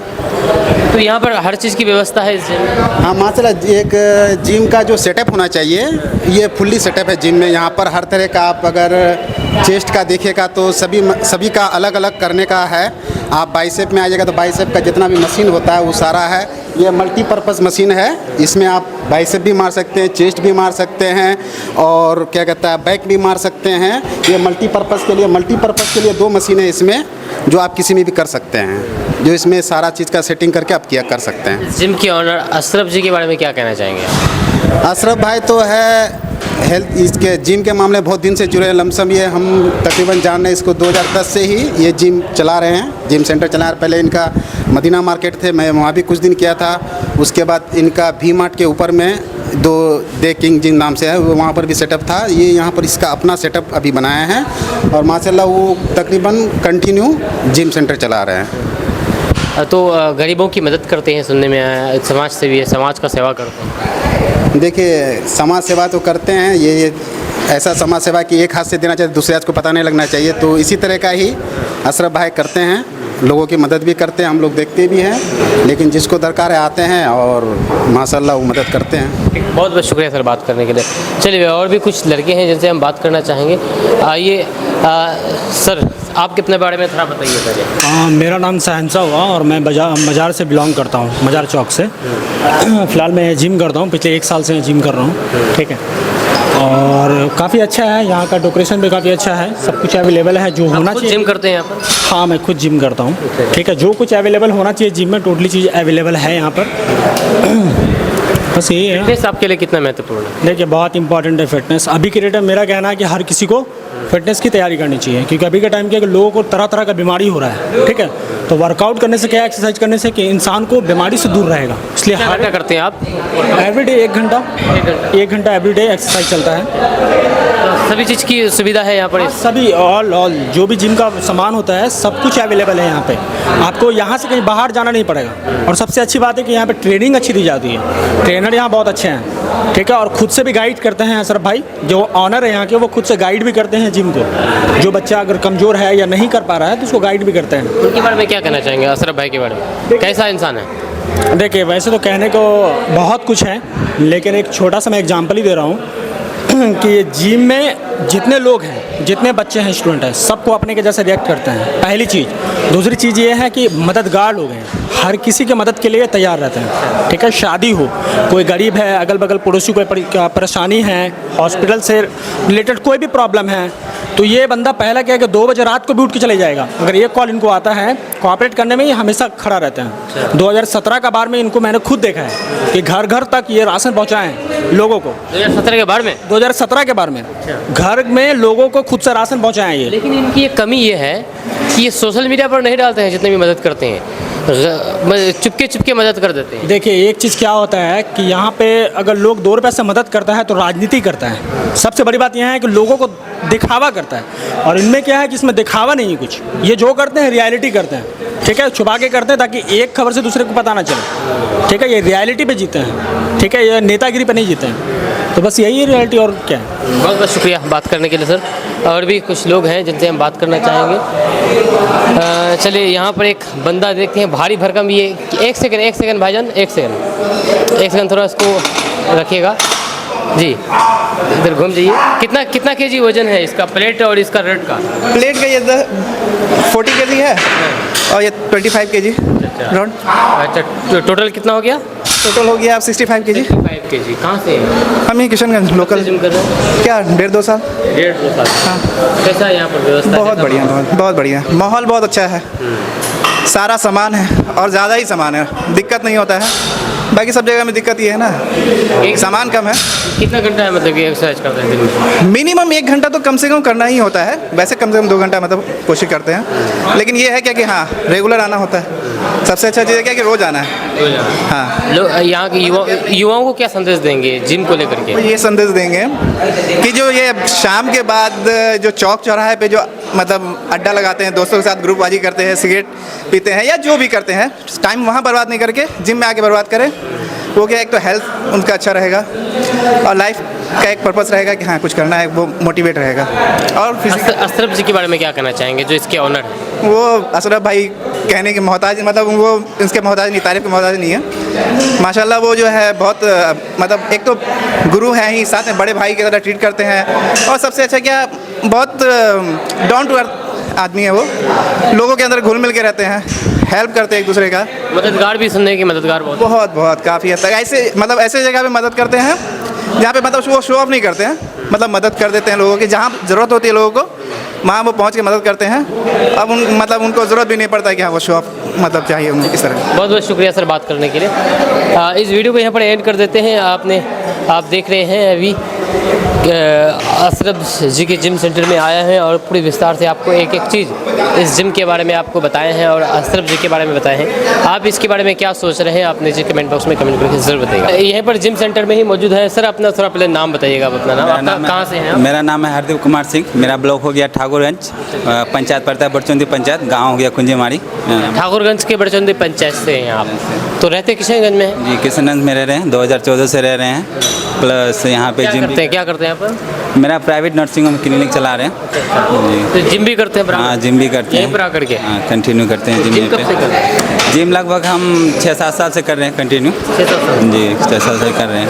[SPEAKER 4] तो यहाँ पर हर चीज़ की व्यवस्था है इस जिम में?
[SPEAKER 2] हाँ माशाल्लाह, एक जिम का जो सेटअप होना चाहिए ये फुल्ली सेटअप है जिम में। यहाँ पर हर तरह का आप अगर चेस्ट का देखिएगा तो सभी का अलग अलग करने का है। आप बाइसेप में आइएगा तो बाइसेप का जितना भी मशीन होता है वो सारा है। ये मल्टीपर्पज़ मशीन है, इसमें आप बाइसेप भी मार सकते हैं, चेस्ट भी मार सकते हैं और क्या कहता है बैक भी मार सकते हैं। ये मल्टीपर्पज़ के लिए 2 मशीनें इसमें जो आप किसी में भी कर सकते हैं, जो इसमें सारा चीज़ का सेटिंग करके आप किया कर सकते हैं।
[SPEAKER 4] जिम के ऑनर अशरफ जी के बारे में क्या कहना चाहेंगे आप?
[SPEAKER 2] अशरफ भाई तो है हेल्थ इसके जिम के मामले बहुत दिन से जुड़े हैं। लमसम ये हम तकरीबन जान रहे हैं इसको 2010 से ही ये जिम चला रहे हैं, जिम सेंटर चला रहे हैं। पहले इनका मदीना मार्केट थे, मैं वहाँ भी कुछ दिन किया था। उसके बाद इनका भी मार्ट के ऊपर में द किंग जिम नाम से है, वहाँ पर भी सेटअप था। ये यहाँ पर इसका अपना सेटअप अभी बनाया है और माशाल्लाह वो तकरीबन कंटिन्यू जिम सेंटर चला रहे हैं।
[SPEAKER 4] तो गरीबों की मदद करते हैं, सुनने में आया, समाज सेवी है, समाज का सेवा करते हैं।
[SPEAKER 2] देखिए समाज सेवा तो करते हैं, ये ऐसा समाज सेवा कि एक हाथ से देना चाहिए, दूसरे हाथ को पता नहीं लगना चाहिए। तो इसी तरह का ही अशरफ भाई करते हैं, लोगों की मदद भी करते हैं, हम लोग देखते भी हैं। लेकिन जिसको दरकार है आते हैं और माशाल्लाह वो मदद करते हैं।
[SPEAKER 4] बहुत बहुत शुक्रिया सर बात करने के लिए। चलिए और भी कुछ लड़के हैं जिनसे हम बात करना चाहेंगे। आइए सर आप कितने बारे में थोड़ा बताइए पहले।
[SPEAKER 3] मेरा नाम सहनसा हुआ और मैं मजार से बिलोंग करता हूँ, मजार चौक से। फ़िलहाल मैं जिम करता हूँ, पिछले 1 साल से जिम कर रहा हूँ। ठीक है, और काफ़ी अच्छा है, यहाँ का डेकोरेशन भी काफ़ी अच्छा है, सब कुछ अवेलेबल है जो होना चाहिए।
[SPEAKER 4] जिम करते हैं यहाँ पर?
[SPEAKER 3] हाँ मैं खुद जिम करता हूँ। ठीक है, जो कुछ अवेलेबल होना चाहिए जिम में टोटली चीज़ अवेलेबल है यहाँ पर। बस यही है।
[SPEAKER 4] फिटनेस आपके लिए कितना महत्वपूर्ण है?
[SPEAKER 3] देखिए बहुत इंपॉर्टेंट है फिटनेस। अभी के डेट में मेरा कहना है कि हर किसी को फिटनेस की तैयारी करनी चाहिए, क्योंकि अभी के टाइम के लोगों को तरह तरह का बीमारी हो रहा है। ठीक है, तो वर्कआउट करने से क्या, एक्सरसाइज करने से कि इंसान को बीमारी से दूर रहेगा। इसलिए
[SPEAKER 4] क्या करते हैं आप?
[SPEAKER 3] एवरीडे 1 घंटा एवरीडे एक्सरसाइज चलता है।
[SPEAKER 4] सभी चीज़ की सुविधा है यहाँ पर।
[SPEAKER 3] सभी ऑल जो भी जिम का सामान होता है सब कुछ अवेलेबल है यहाँ पे। आपको यहाँ से कहीं बाहर जाना नहीं पड़ेगा। और सबसे अच्छी बात है कि यहाँ पे ट्रेनिंग अच्छी दी जाती है। ट्रेनर यहाँ बहुत अच्छे हैं, ठीक है, और खुद से भी गाइड करते हैं अशरफ भाई, जो ऑनर है यहाँ के, वो खुद से गाइड भी करते हैं जिम को। जो बच्चा अगर कमज़ोर है या नहीं कर पा रहा है तो उसको गाइड भी करते हैं।
[SPEAKER 4] उनके बारे में क्या कहना चाहेंगे, अशरफ भाई के बारे में? कैसा इंसान है?
[SPEAKER 3] देखिए, वैसे तो कहने को बहुत कुछ है, लेकिन एक छोटा सा मैं एग्जांपल ही दे रहा हूँ कि जिम में जितने लोग हैं, जितने बच्चे हैं, स्टूडेंट हैं, सबको अपने के जैसे रिएक्ट करते हैं, पहली चीज़। दूसरी चीज़ ये है कि मददगार लोग हैं, हर किसी के मदद के लिए तैयार रहते हैं, ठीक है। शादी हो, कोई गरीब है, अगल बगल पड़ोसी कोई परेशानी है, हॉस्पिटल से रिलेटेड कोई भी प्रॉब्लम है, तो ये बंदा पहला क्या है कि 2 बजे रात को भी उठ के चले जाएगा। अगर ये कॉल इनको आता है, कोऑपरेट करने में ये हमेशा खड़ा रहते हैं। 2017 का बार में इनको मैंने खुद देखा है कि घर घर तक ये राशन पहुँचाएँ लोगों को।
[SPEAKER 4] 2017 के बारे में?
[SPEAKER 3] 2017 के बारे में घर में लोगों को खुद से राशन पहुँचाएँ ये।
[SPEAKER 4] लेकिन इनकी एक कमी ये है कि ये सोशल मीडिया पर नहीं डालते हैं, जितने भी मदद करते हैं चुपके चुपके मदद कर देते हैं।
[SPEAKER 3] देखिए, एक चीज़ क्या होता है कि यहाँ पे अगर लोग 2 रुपये से मदद करता है तो राजनीति करता है। सबसे बड़ी बात यह है कि लोगों को दिखावा करता है, और इनमें क्या है कि इसमें दिखावा नहीं है कुछ। ये जो करते हैं रियलिटी करते हैं, ठीक है, छुपा के करते हैं ताकि एक खबर से दूसरे को पता ना चले, ठीक है। ये रियलिटी पे जीते हैं, ठीक है, ये नेतागिरी पे नहीं जीते हैं। तो बस यही है रियलिटी, और क्या है।
[SPEAKER 4] बहुत बहुत शुक्रिया बात करने के लिए सर। और भी कुछ लोग हैं जिनसे हम बात करना चाहेंगे। चलिए, यहाँ पर एक बंदा देखते हैं, भारी भरकम। ये एक सेकंड भाईजान, एक सेकंड थोड़ा इसको रखिएगा जी, इधर घूम जाइए। कितना केजी वजन है इसका, प्लेट और इसका रेट का?
[SPEAKER 5] प्लेट का ये 40 kg है और ये 25 kg राउंड।
[SPEAKER 4] अच्छा, तो टोटल कितना हो गया?
[SPEAKER 5] टोटल हो गया आप 65 kg।
[SPEAKER 4] 65 kg। कहाँ से हैं?
[SPEAKER 5] हम ही किशनगंज लोकल।
[SPEAKER 4] जिम कर रहे हैं
[SPEAKER 5] क्या 1.5-2 साल?
[SPEAKER 4] 1.5-2 साल। हाँ। कैसा है यहाँ पर व्यवस्था?
[SPEAKER 5] बहुत बढ़िया, बहुत बढ़िया। माहौल बहुत अच्छा है, सारा सामान है और ज़्यादा ही सामान है, दिक्कत नहीं होता है। बाकी सब जगह में दिक्कत ये है ना, एक सामान कम है।
[SPEAKER 4] कितना घंटा है मतलब कि एक्सरसाइज करते हैं दिन में?
[SPEAKER 5] मिनिमम 1 घंटा तो कम से कम करना ही होता है। वैसे कम से कम 2 घंटा मतलब कोशिश करते हैं, लेकिन ये है क्या कि हाँ, रेगुलर आना होता है। सबसे अच्छा चीज़ है क्या कि रोज़ आना है। हाँ,
[SPEAKER 4] लोग यहाँ के युवाओं को क्या संदेश देंगे जिम को लेकर के?
[SPEAKER 5] तो ये संदेश देंगे कि जो ये शाम के बाद जो चौक चौराहे पे जो मतलब अड्डा लगाते हैं, दोस्तों के साथ ग्रुपबाजी करते हैं, सिगरेट पीते हैं या जो भी करते हैं, टाइम वहाँ बर्बाद नहीं करके जिम में आके बर्बाद करें। वो क्या, एक तो हेल्थ उनका अच्छा रहेगा और लाइफ का एक पर्पस रहेगा कि हाँ कुछ करना है, वो मोटिवेट रहेगा। और
[SPEAKER 4] अशरफ जी के बारे में क्या कहना चाहेंगे जो इसके ऑनर हैं?
[SPEAKER 5] वो अशरफ भाई कहने के मोहताज, मतलब वो इसके मोहताज नहीं, तारीफ के मोहताज नहीं है। माशाल्लाह वो जो है बहुत मतलब एक तो गुरु हैं ही, साथ में बड़े भाई की तरह ट्रीट करते हैं। और सबसे अच्छा क्या, बहुत डाउन टू अर्थ आदमी है वो, लोगों के अंदर घुल मिल के रहते हैं, हेल्प करते हैं एक दूसरे का।
[SPEAKER 4] मददगार भी, सुनने की मददगार
[SPEAKER 5] बहुत काफ़ी हद तक ऐसे मतलब ऐसे जगह पे मदद करते हैं जहाँ पे मतलब वो शो ऑफ नहीं करते हैं, मतलब मदद कर देते हैं लोगों की, जहाँ ज़रूरत होती है लोगों को वहाँ वो पहुँच के मदद करते हैं। अब मतलब उनको ज़रूरत भी नहीं पड़ता कि हाँ वो शो ऑफ मतलब चाहिए उनको इस तरह।
[SPEAKER 4] बहुत बहुत शुक्रिया सर बात करने के लिए। इस वीडियो को यहाँ पर एंड कर देते हैं। आप देख रहे हैं अभी अशरफ जी के जिम सेंटर में आया है और पूरी विस्तार से आपको एक एक चीज़ इस जिम के बारे में आपको बताए हैं और अशरफ जी के बारे में बताए हैं। आप इसके बारे में क्या सोच रहे हैं, आप नीचे कमेंट बॉक्स में कमेंट करके ज़रूर बताइएगा। यहीं पर जिम सेंटर में ही मौजूद है। सर अपना थोड़ा पहले नाम बताइएगा, अपना नाम, कहाँ से हैं?
[SPEAKER 8] मेरा नाम है हरदीप कुमार सिंह। मेरा ब्लॉक हो गया ठाकुरगंज, पंचायत पड़ता है बड़चौंदी पंचायत, गाँव हो गया कुंजेमारी।
[SPEAKER 4] ठाकुरगंज के बड़चौंदी पंचायत से हैं आप, तो रहते किशनगंज में हैं?
[SPEAKER 8] जी, किशनगंज में रह रहे हैं, 2014 से रह रहे हैं। प्लस यहाँ पे जिम
[SPEAKER 4] क्या करते हैं यहाँ पर?
[SPEAKER 8] मेरा प्राइवेट नर्सिंग होम क्लिनिक चला रहे हैं।
[SPEAKER 4] तो जिम भी करते हैं?
[SPEAKER 8] हाँ, जिम भी करते हैं,
[SPEAKER 4] यहीं पर आकर के?
[SPEAKER 8] हाँ, कंटिन्यू करते हैं जिम पे। जिम लगभग हम 6-7 साल से कर रहे हैं कंटिन्यू।
[SPEAKER 4] 6-7 साल?
[SPEAKER 8] जी, 6 साल से कर रहे हैं।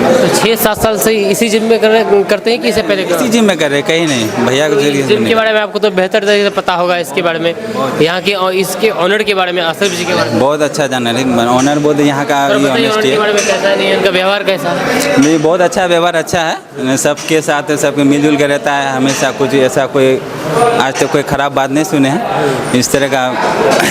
[SPEAKER 4] तो 6-7 साल से इसी जिम में करते हैं कि इससे पहले?
[SPEAKER 8] इसी जिम में कर रहे हैं, कहीं नहीं। भैया को
[SPEAKER 4] जिम के बारे में आपको तो बेहतर तरीके से पता होगा, इसके बारे में, यहाँ के और इसके ऑनर के बारे में, अशरफ जी के बारे में
[SPEAKER 8] बहुत अच्छा जाना है। ऑनर बहुत यहाँ का ऑनेस्टी है।
[SPEAKER 4] कैसा है, इनका व्यवहार कैसा है?
[SPEAKER 8] नहीं, बहुत अच्छा व्यवहार, अच्छा है सबके साथ, सबके मिलजुल के रहता है हमेशा। कुछ ऐसा कोई आज तक कोई ख़राब बात नहीं सुने हैं, इस तरह का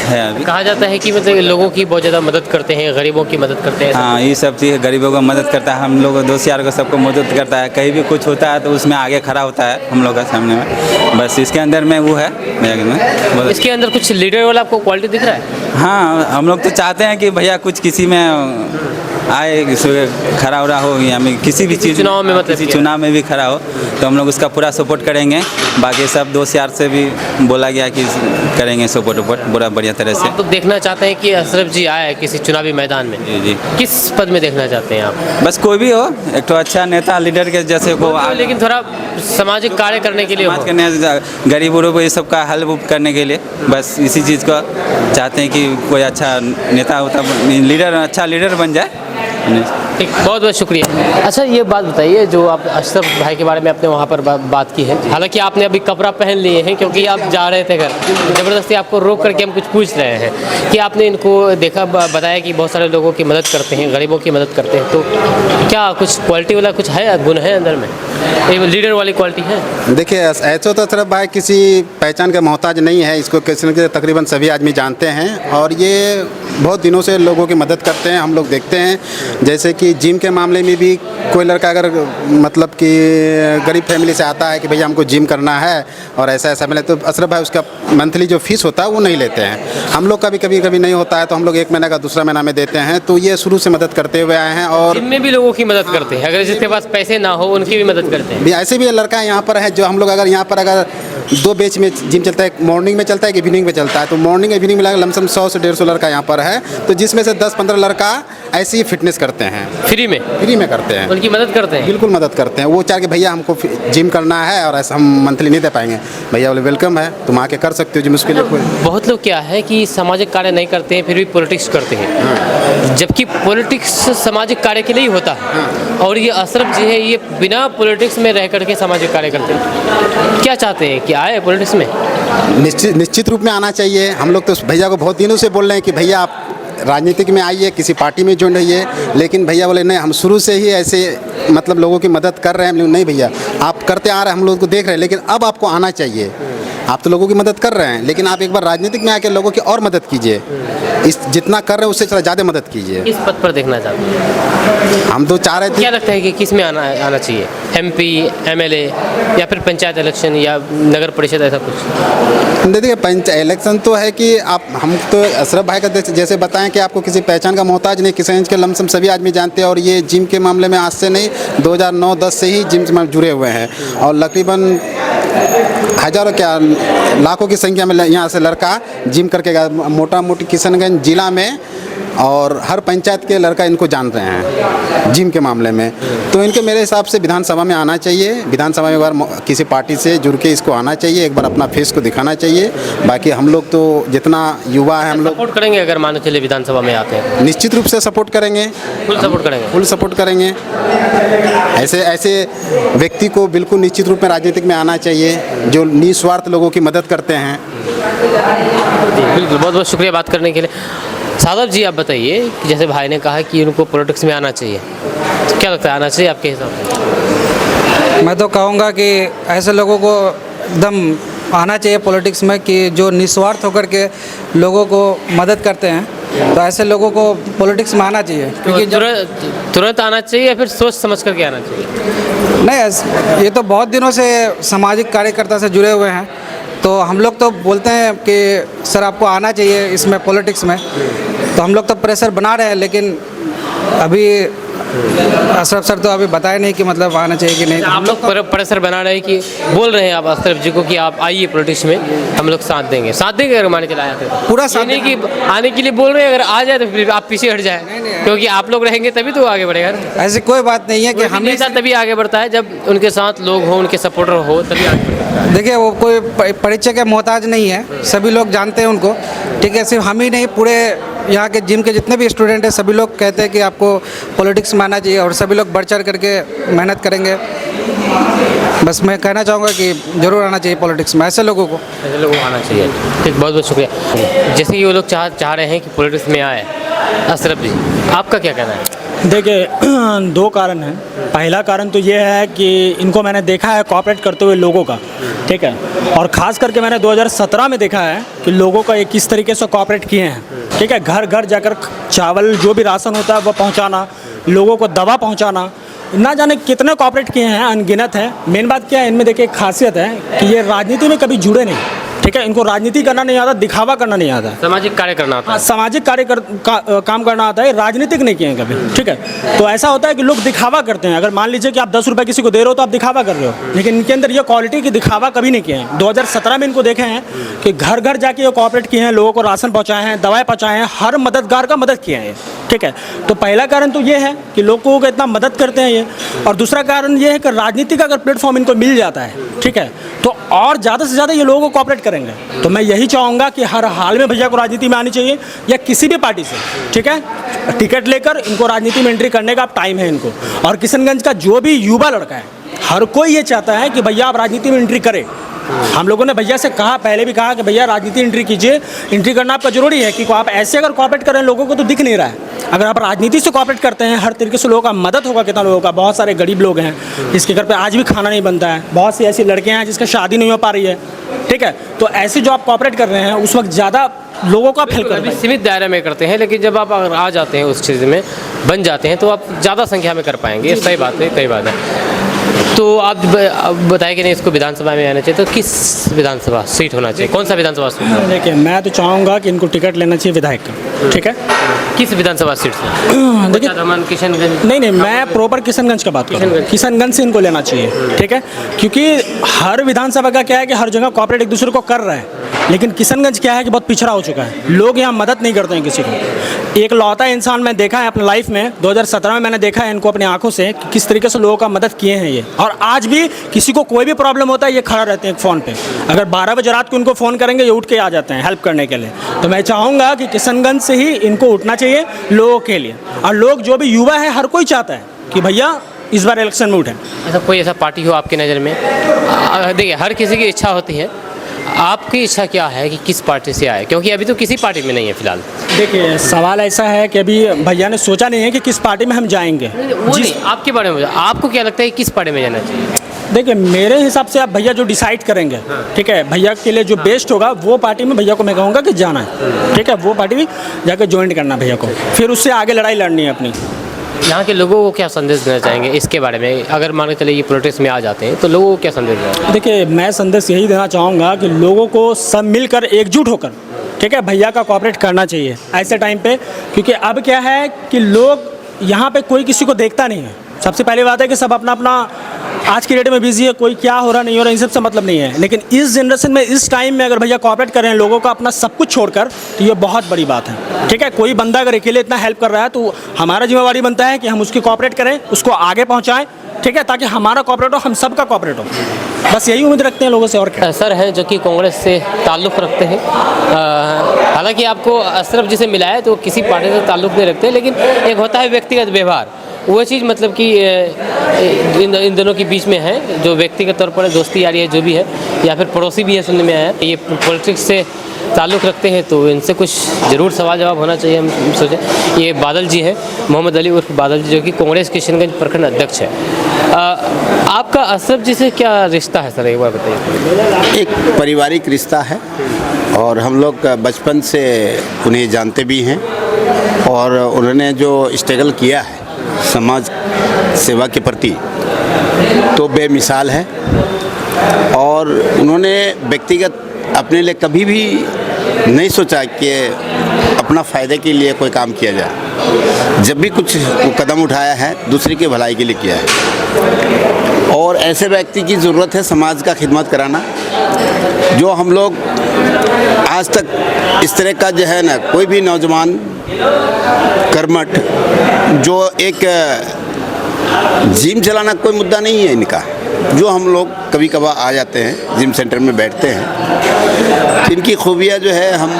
[SPEAKER 8] है। अभी
[SPEAKER 4] कहा जाता है कि मतलब लोगों की बहुत ज़्यादा मदद करते हैं, गरीबों की मदद करते हैं।
[SPEAKER 8] हाँ, ये सब चीज़ गरीबों को मदद करता है, हम लोग दोस्त यार को सबको मदद करता है। कहीं भी कुछ होता है तो उसमें आगे खड़ा होता है हम लोग का सामने में। बस इसके अंदर में वो है में।
[SPEAKER 4] इसके अंदर कुछ लीडर वाला आपको क्वालिटी दिख रहा है?
[SPEAKER 8] हाँ, हम लोग तो चाहते हैं कि भैया कुछ किसी में आए, खड़ा हो रहा हो या किसी भी चीज़
[SPEAKER 4] चुनाव में, मतलब
[SPEAKER 8] किसी चुनाव में भी खड़ा हो तो हम लोग उसका पूरा सपोर्ट करेंगे। बाकी सब दोस्त यार से भी बोला गया कि करेंगे सपोर्ट पूरा बढ़िया तरह से।
[SPEAKER 4] आप तो देखना चाहते हैं कि अशरफ जी आए किसी चुनावी मैदान में,
[SPEAKER 8] जी जी,
[SPEAKER 4] किस पद में देखना चाहते हैं आप?
[SPEAKER 8] बस कोई भी हो, एक तो अच्छा नेता लीडर के जैसे को,
[SPEAKER 4] लेकिन थोड़ा सामाजिक कार्य करने के लिए
[SPEAKER 8] समाज
[SPEAKER 4] हो।
[SPEAKER 8] के गरीब को ये सब का हल करने के लिए, बस इसी चीज़ को चाहते हैं कि कोई अच्छा नेता होता, लीडर अच्छा लीडर बन जाए।
[SPEAKER 4] ठीक, बहुत बहुत शुक्रिया। अच्छा ये बात बताइए, जो आप अशरफ भाई के बारे में आपने वहाँ पर बात की है, हालांकि आपने अभी कपड़ा पहन लिए हैं क्योंकि आप जा रहे थे घर, ज़बरदस्ती आपको रोक करके हम कुछ पूछ रहे हैं कि आपने इनको देखा, बताया कि बहुत सारे लोगों की मदद करते हैं, गरीबों की मदद करते हैं, तो क्या कुछ क्वालिटी वाला कुछ है, गुण है अंदर में, ये लीडर वाली क्वालिटी है?
[SPEAKER 2] देखिए ऐसे तो अशरफ भाई किसी पहचान का मोहताज नहीं है, इसको किसी न किसी तकरीबन सभी आदमी जानते हैं और ये बहुत दिनों से लोगों की मदद करते हैं। हम लोग देखते हैं जैसे कि जिम के मामले में भी कोई लड़का अगर मतलब कि गरीब फैमिली से आता है कि भैया हमको जिम करना है और ऐसा ऐसा मिले, तो अशरफ भाई उसका मंथली जो फीस होता है वो नहीं लेते हैं। हम लोग का भी कभी नहीं होता है तो हम लोग 1 महीने का दूसरा महीना में देते हैं। तो ये शुरू से मदद करते हुए आए हैं और
[SPEAKER 4] जिम में भी लोगों की मदद करते हैं, अगर जिसके पास पैसे ना हो उनकी भी मदद करते हैं।
[SPEAKER 2] भी ऐसे भी लड़का यहाँ पर है जो हम लोग अगर यहाँ पर अगर 2 बैच में जिम चलता है, मॉर्निंग में चलता है कि इवनिंग में चलता है, तो मॉर्निंग इवनिंग में लमसम 100 से 150 लड़का यहाँ पर है, तो जिसमें से 10-15 लड़का ऐसी ही फिटनेस करते हैं,
[SPEAKER 4] फ्री में
[SPEAKER 2] करते हैं,
[SPEAKER 4] उनकी मदद करते हैं।
[SPEAKER 2] बिल्कुल मदद करते हैं। वो चाह के भैया हमको जिम करना है और ऐसा हम मंथली नहीं दे पाएंगे, भैया बोले वेलकम है, तुम आके कर सकते हो जिम, उसके लिए कोई।
[SPEAKER 4] बहुत लोग क्या है कि सामाजिक कार्य नहीं करते हैं फिर भी पॉलिटिक्स करते हैं, जबकि पॉलिटिक्स सामाजिक कार्य के लिए ही होता है, और ये अशरफ जी है ये बिना पॉलिटिक्स में रह करके सामाजिक कार्य करते हैं। क्या चाहते हैं कि आए पॉलिटिक्स में?
[SPEAKER 2] निश्चित रूप में आना चाहिए। हम लोग तो भैया को बहुत दिनों से बोल रहे हैं कि भैया आप राजनीतिक में आइए, किसी पार्टी में ज्वाइन रहिए, लेकिन भैया बोले नहीं, हम शुरू से ही ऐसे मतलब लोगों की मदद कर रहे हैं। नहीं भैया आप करते आ रहे हैं, हम लोग को देख रहे हैं, लेकिन अब आपको आना चाहिए। आप तो लोगों की मदद कर रहे हैं, लेकिन आप एक बार राजनीतिक में आके लोगों की और मदद कीजिए, इस जितना कर रहे हैं उससे थोड़ा ज़्यादा मदद कीजिए।
[SPEAKER 4] किस पद पर देखना चाहते हैं?
[SPEAKER 2] हम तो चाह रहे थे,
[SPEAKER 4] क्या लगता है कि किस में आना चाहिए, MP, MLA या फिर पंचायत इलेक्शन या नगर परिषद, ऐसा कुछ?
[SPEAKER 2] देखिए पंचायत इलेक्शन तो है कि आप, हम तो अशरफ भाई का जैसे बताएं कि आपको किसी पहचान का मोहताज नहीं, किसी के लमसम सभी आदमी जानते हैं, और ये जिम के मामले में आज से नहीं 2009-10 से ही जिम में जुड़े हुए हैं, और तकरीबन हज़ारों क्या लाखों की संख्या में यहाँ से लड़का जिम करके गया, मोटा मोटी किशनगंज जिला में, और हर पंचायत के लड़का इनको जान रहे हैं जिम के मामले में। तो इनके मेरे हिसाब से विधानसभा में आना चाहिए, विधानसभा में एक बार किसी पार्टी से जुड़ के इसको आना चाहिए, एक बार अपना फेस को दिखाना चाहिए। बाकी हम लोग तो जितना युवा है हम लोग
[SPEAKER 4] सपोर्ट करेंगे, अगर मान चलिए विधानसभा में आते हैं
[SPEAKER 2] निश्चित रूप से सपोर्ट करेंगे,
[SPEAKER 4] फुल सपोर्ट करेंगे।
[SPEAKER 2] फुल सपोर्ट करेंगे। ऐसे व्यक्ति को बिल्कुल निश्चित रूप में राजनीतिक में आना चाहिए जो निस्वार्थ लोगों की मदद करते हैं।
[SPEAKER 4] बिल्कुल, बहुत बहुत शुक्रिया बात करने के लिए। सादब जी आप बताइए कि जैसे भाई ने कहा कि उनको पॉलिटिक्स में आना चाहिए, तो क्या लगता है आना चाहिए आपके हिसाब से?
[SPEAKER 7] मैं तो कहूँगा कि ऐसे लोगों को एकदम आना चाहिए पॉलिटिक्स में, कि जो निस्वार्थ होकर के लोगों को मदद करते हैं, तो ऐसे लोगों को पॉलिटिक्स में आना चाहिए। क्योंकि
[SPEAKER 4] तुरंत आना चाहिए या फिर सोच समझ करके आना चाहिए?
[SPEAKER 7] नहीं, ये तो बहुत दिनों से सामाजिक कार्यकर्ता से जुड़े हुए हैं, तो हम लोग तो बोलते हैं कि सर आपको आना चाहिए इसमें पॉलिटिक्स में, तो हम लोग तो प्रेशर बना रहे हैं, लेकिन अभी अशरफ सर तो अभी बताए नहीं कि मतलब आना चाहिए कि नहीं।
[SPEAKER 4] आप लोग प्रेशर बना रहे हैं कि बोल रहे हैं आप अशरफ जी को कि आप आइए पॉलिटिक्स में, हम लोग साथ देंगे अगर मान के लाया थे
[SPEAKER 7] पूरा साथ
[SPEAKER 4] नहीं कि आने के लिए बोल रहे हैं, अगर आ जाए तो फिर आप पीछे हट जाए, क्योंकि आप लोग रहेंगे तभी तो आगे बढ़ेगा ना।
[SPEAKER 7] ऐसी कोई बात नहीं है कि
[SPEAKER 4] हमेशा तभी आगे बढ़ता है जब उनके साथ लोग हों, उनके सपोर्टर हो, तभी आगे बढ़ता है।
[SPEAKER 7] देखिए वो कोई परिचय के मोहताज नहीं है, सभी लोग जानते हैं उनको, ठीक है। सिर्फ हम ही नहीं, पूरे यहाँ के जिम के जितने भी स्टूडेंट हैं सभी लोग कहते हैं कि आपको पॉलिटिक्स में आना चाहिए, और सभी लोग बढ़ चढ़ करके मेहनत करेंगे। बस मैं कहना चाहूँगा कि ज़रूर आना चाहिए पॉलिटिक्स में, ऐसे लोगों को
[SPEAKER 4] आना चाहिए। ठीक, बहुत बहुत शुक्रिया। जैसे कि वो लोग चाह रहे हैं कि पॉलिटिक्स में आए, अशरफ जी आपका क्या कहना है?
[SPEAKER 3] देखिए 2 कारण हैं। पहला कारण तो ये है कि इनको मैंने देखा है कोऑपरेट करते हुए लोगों का, ठीक है, और ख़ास करके मैंने 2017 में देखा है कि लोगों का ये किस तरीके से कोऑपरेट किए हैं, ठीक है। घर घर जाकर चावल जो भी राशन होता है वो पहुंचाना, लोगों को दवा पहुंचाना, ना जाने कितने कोऑपरेट किए हैं, अनगिनत है। मेन बात क्या है इनमें, देखिए एक खासियत है कि ये राजनीति में कभी जुड़े नहीं, ठीक है, इनको राजनीति करना नहीं आता, दिखावा करना नहीं आता।
[SPEAKER 4] सामाजिक कार्य करना आता
[SPEAKER 3] हाँ,
[SPEAKER 4] है।
[SPEAKER 3] सामाजिक काम करना आता है, राजनीतिक नहीं किए हैं कभी। ठीक है, तो ऐसा होता है कि लोग दिखावा करते हैं। अगर मान लीजिए कि आप 10 रुपये किसी को दे रहे हो तो आप दिखावा कर रहे हो, लेकिन इनके अंदर ये क्वालिटी की दिखावा कभी नहीं किए हैं। 2017 में इनको देखे हैं कि घर घर जाके ये कोऑपरेट किए हैं, लोगों को राशन पहुँचाए हैं, दवाएँ पहुँचाए हैं, हर मददगार का मदद किए हैं। ठीक है, तो पहला कारण तो ये है कि लोगों को इतना मदद करते हैं ये, और दूसरा कारण ये है कि राजनीति का अगर प्लेटफॉर्म इनको मिल जाता है, ठीक है, तो और ज़्यादा से ज़्यादा ये लोगों को कोऑपरेट करेंगे। तो मैं यही चाहूँगा कि हर हाल में भैया को राजनीति में आनी चाहिए, या किसी भी पार्टी से, ठीक है, टिकट लेकर इनको राजनीति में एंट्री करने का अब टाइम है इनको। और किशनगंज का जो भी युवा लड़का है, हर कोई ये चाहता है कि भैया आप राजनीति में एंट्री करें। हम लोगों ने भैया से कहा, पहले भी कहा कि भैया राजनीति एंट्री कीजिए, एंट्री करना आपका जरूरी है, क्योंकि आप ऐसे अगर कोऑपरेट करें लोगों को तो दिख नहीं रहा है। अगर आप राजनीति से कोऑपरेट करते हैं, हर तरीके से लोगों का मदद होगा। कितना लोगों का, बहुत सारे गरीब लोग हैं जिसके घर पे आज भी खाना नहीं बनता है, बहुत सी ऐसी लड़कियां हैं जिसका शादी नहीं हो पा रही है। ठीक है, तो ऐसे जो आप कोऑपरेट कर रहे हैं उस वक्त ज़्यादा लोगों का हेल्प कर रहे हैं।
[SPEAKER 4] सीमित दायरे में करते हैं, लेकिन जब आप अगर आ जाते हैं उस चीज़ में, बन जाते हैं, तो आप ज़्यादा संख्या में कर पाएंगे। ये सही बात है। तो आप बताएं कि नहीं इसको विधानसभा में आना चाहिए, तो किस विधानसभा सीट होना चाहिए, कौन सा विधानसभा सीट?
[SPEAKER 3] देखिए, मैं तो चाहूँगा कि इनको टिकट लेना चाहिए विधायक का। ठीक है,
[SPEAKER 4] किस विधानसभा सीट से?
[SPEAKER 3] देखिए,
[SPEAKER 4] किशनगंज?
[SPEAKER 3] नहीं, मैं प्रॉपर किशनगंज का बात कर रहा हूँ। किशनगंज से इनको लेना चाहिए। ठीक है, क्योंकि हर विधानसभा का क्या है कि हर जगह कोऑपरेट एक दूसरे को कर रहा है, लेकिन किशनगंज क्या है कि बहुत पिछड़ा हो चुका है। लोग यहाँ मदद नहीं करते हैं किसी को। एक लौता इंसान मैं देखा है अपने लाइफ में, 2017 में मैंने देखा है इनको अपनी आंखों से कि किस तरीके से लोगों का मदद किए हैं ये। और आज भी किसी को कोई भी प्रॉब्लम होता है ये खड़ा रहते हैं फ़ोन पे। अगर 12 बजे रात को इनको फ़ोन करेंगे ये उठ के आ जाते हैं हेल्प करने के लिए। तो मैं चाहूँगा कि किशनगंज से ही इनको उठना चाहिए लोगों के लिए। और लोग जो भी युवा है, हर कोई चाहता है कि भैया इस बार इलेक्शन में उठें।
[SPEAKER 4] ऐसा कोई ऐसा पार्टी हो आपकी नज़र में? देखिए, हर किसी की इच्छा होती है, आपकी इच्छा क्या है कि किस पार्टी से आए, क्योंकि अभी तो किसी पार्टी में नहीं है फिलहाल?
[SPEAKER 3] देखिए, सवाल ऐसा है कि अभी भैया ने सोचा नहीं है कि किस पार्टी में हम जाएंगे।
[SPEAKER 4] वो नहीं, आपके बारे में आपको क्या लगता है किस पार्टी में जाना चाहिए?
[SPEAKER 3] देखिए, मेरे हिसाब से आप भैया जो डिसाइड करेंगे, ठीक है, भैया के लिए जो बेस्ट होगा वो पार्टी में भैया को मैं कहूँगा कि जाना है। ठीक है, वो पार्टी में जाकर ज्वाइन करना भैया को, फिर उससे आगे लड़ाई लड़नी है अपनी।
[SPEAKER 4] यहाँ के लोगों को क्या संदेश देना चाहेंगे इसके बारे में? अगर मान के चले ये पॉलिटिक्स में आ जाते हैं तो लोगों को क्या संदेश देना?
[SPEAKER 3] देखिए, मैं संदेश यही देना चाहूँगा कि लोगों को सब मिलकर एकजुट होकर, ठीक है, भैया का कोऑपरेट करना चाहिए ऐसे टाइम पे। क्योंकि अब क्या है कि लोग यहाँ पे कोई किसी को देखता नहीं है। सबसे पहली बात है कि सब अपना अपना आज की डेट में बिजी है, कोई क्या हो रहा नहीं हो रहा इन सब से मतलब नहीं है। लेकिन इस जनरेशन में, इस टाइम में अगर भैया कोऑपरेट कर रहे हैं लोगों का अपना सब कुछ छोड़कर, तो ये बहुत बड़ी बात है। ठीक है, कोई बंदा अगर अकेले इतना हेल्प कर रहा है तो हमारा जिम्मेवारी बनता है कि हम उसकी कोऑपरेट करें, उसको आगे पहुँचाएँ। ठीक है, ताकि हमारा कोऑपरेट हो, हम सब का कोऑपरेट हो। बस यही उम्मीद रखते हैं लोगों से। और क्या
[SPEAKER 4] सर हैं जो कि कांग्रेस से ताल्लुक़ रखते हैं, हालांकि आपको अशरफ जी से मिला है तो किसी पार्टी से ताल्लुक़ नहीं रखते, लेकिन एक होता है व्यक्तिगत व्यवहार, वो चीज़ मतलब कि इन दोनों के बीच में है, जो व्यक्तिगत तौर पर दोस्ती यारी है जो भी है, या फिर पड़ोसी भी है, सुनने में आया है। ये पॉलिटिक्स से ताल्लुक़ रखते हैं तो इनसे कुछ ज़रूर सवाल जवाब होना चाहिए, हम सोचें। ये बादल जी हैं, मोहम्मद अली उर्फ बादल जी, जो कि कांग्रेस किशनगंज प्रखंड अध्यक्ष है। आपका अशरफ जी से क्या रिश्ता है सर, एक बार बताइए।
[SPEAKER 6] एक पारिवारिक रिश्ता है और हम लोग बचपन से उन्हें जानते भी हैं, और उन्होंने जो स्ट्रगल किया है समाज सेवा के प्रति तो बेमिसाल है। और उन्होंने व्यक्तिगत अपने लिए कभी भी नहीं सोचा कि अपना फ़ायदे के लिए कोई काम किया जाए। जब भी कुछ कदम उठाया है दूसरे की भलाई के लिए किया है। और ऐसे व्यक्ति की ज़रूरत है समाज का खिदमत कराना। जो हम लोग आज तक इस तरह का जो है ना, कोई भी नौजवान कर्मठ जो एक जिम चलाना कोई मुद्दा नहीं है इनका, जो हम लोग कभी कभार आ जाते हैं जिम सेंटर में बैठते हैं, इनकी खूबियाँ जो है हम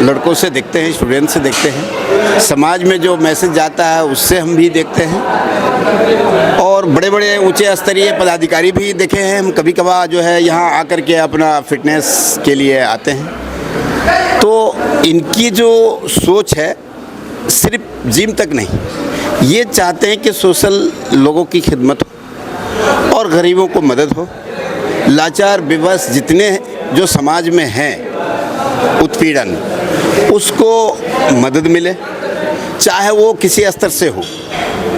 [SPEAKER 6] लड़कों से देखते हैं, स्टूडेंट से देखते हैं, समाज में जो मैसेज जाता है उससे हम भी देखते हैं। और बड़े बड़े ऊंचे स्तरीय पदाधिकारी भी देखे हैं हम कभी कभार, जो है यहाँ आकर के अपना फिटनेस के लिए आते हैं। तो इनकी जो सोच है सिर्फ जिम तक नहीं, ये चाहते हैं कि सोशल लोगों की खिदमत हो और गरीबों को मदद हो। लाचार बेबस जितने जो समाज में हैं उत्पीड़न, उसको मदद मिले, चाहे वो किसी स्तर से हो।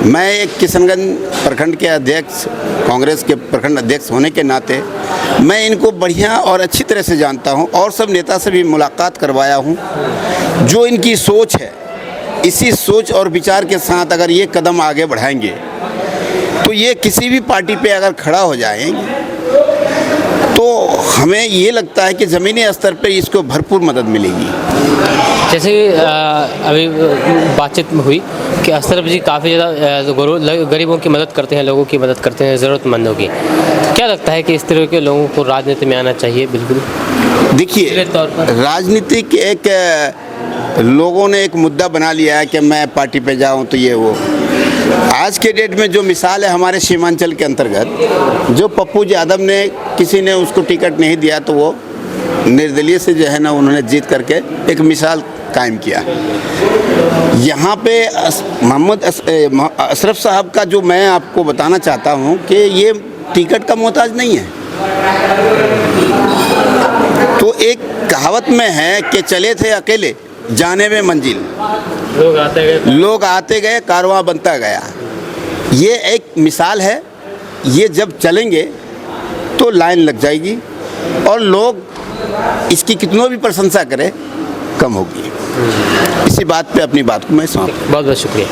[SPEAKER 6] मैं एक किशनगंज प्रखंड के अध्यक्ष, कांग्रेस के प्रखंड अध्यक्ष होने के नाते मैं इनको बढ़िया और अच्छी तरह से जानता हूं और सब नेता से भी मुलाकात करवाया हूं। जो इनकी सोच है, इसी सोच और विचार के साथ अगर ये कदम आगे बढ़ाएंगे तो ये किसी भी पार्टी पे अगर खड़ा हो जाएंगे तो हमें ये लगता है कि ज़मीनी स्तर पे इसको भरपूर मदद मिलेगी।
[SPEAKER 4] जैसे अभी बातचीत में हुई कि अशरफ जी काफ़ी ज़्यादा गरीबों की मदद करते हैं, लोगों की मदद करते हैं, ज़रूरतमंदों की। क्या लगता है कि इस तरह के लोगों को राजनीति में आना चाहिए? बिल्कुल।
[SPEAKER 6] देखिए, राजनीतिक एक लोगों ने एक मुद्दा बना लिया है कि मैं पार्टी पे जाऊं तो ये वो। आज के डेट में जो मिसाल है हमारे सीमांचल के अंतर्गत, जो पप्पू यादव ने किसी ने उसको टिकट नहीं दिया तो वो निर्दलीय से जो है ना उन्होंने जीत करके एक मिसाल कायम किया। यहाँ पे मोहम्मद अशरफ साहब का जो मैं आपको बताना चाहता हूँ कि ये टिकट का मोहताज नहीं है। तो एक कहावत में है कि चले थे अकेले जाने में मंजिल, लोग आते गए कारवां बनता गया। ये एक मिसाल है। ये जब चलेंगे तो लाइन लग जाएगी और लोग इसकी कितनों भी प्रशंसा करें कम होगी। इसी बात पे अपनी बात को मैं समाप्त।
[SPEAKER 4] बहुत बहुत शुक्रिया।